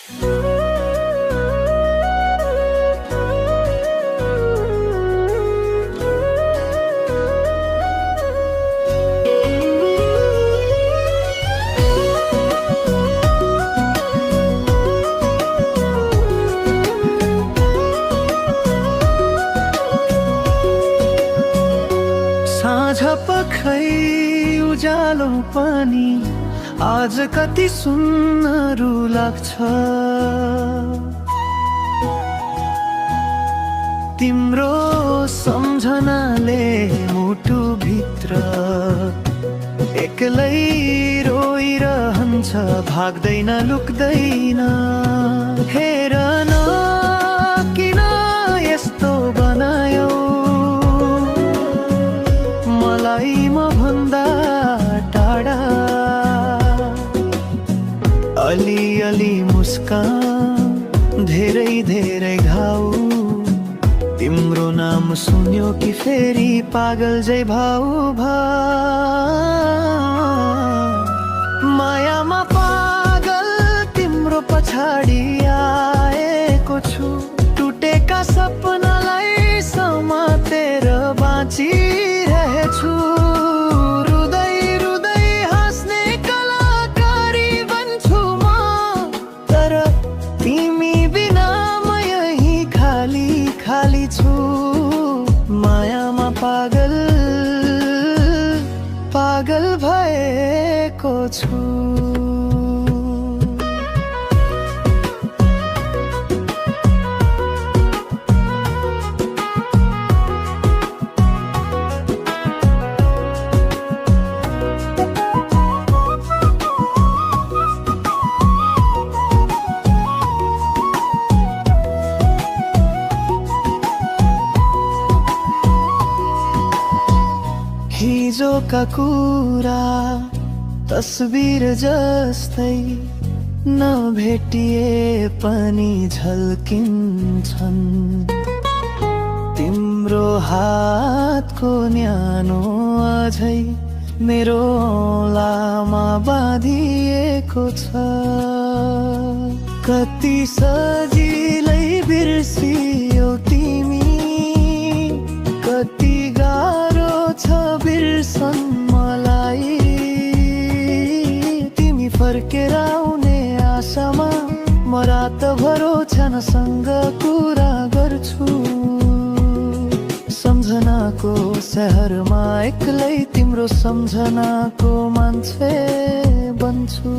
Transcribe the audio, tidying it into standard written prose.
साँझ पखै उज्यालो पनि आज कति सुन्दर लाग्छ। तिम्रो सम्झनाले मुटु भित्र एक्लै रोइरहन्छ, भाग्दैन लुक्दैन। हेर न किन यस्तो बनायौ मलाई म भन्दा टाढा। अलिअलि मुस्कान धेरै धेरै घाउ, तिम्रो नाम सुन्यो कि फेरि पागल जै भाउ मायामा पागल तिम्रो पछाडि आएको छु। टुटेका सपनालाई समातेर बाँचिरहेछु। रुँदै रुँदै हाँस्ने कलाकारी बन्छु म, तर तिमी बिना म यही खाली खाली छु। मायामा पागल पागल भएको छु। हिजोका कुरा तस्बिर जस्तै नभेटिए पनि झल्किन्छन्। तिम्रो हातको न्यानो अझै मेरो औँलामा बाँधिएको छ। कति सजिलै बिर्सियौ तिमी, कति गाह्रो छ बिर्सन मलाई। तिमी फर्केर आउने आशामा म रातभर ओछ्यानसँग कुरा गर्छु। सम्झनाको शहरमा एक्लै तिम्रो सम्झनाको मान्छे बन्छु।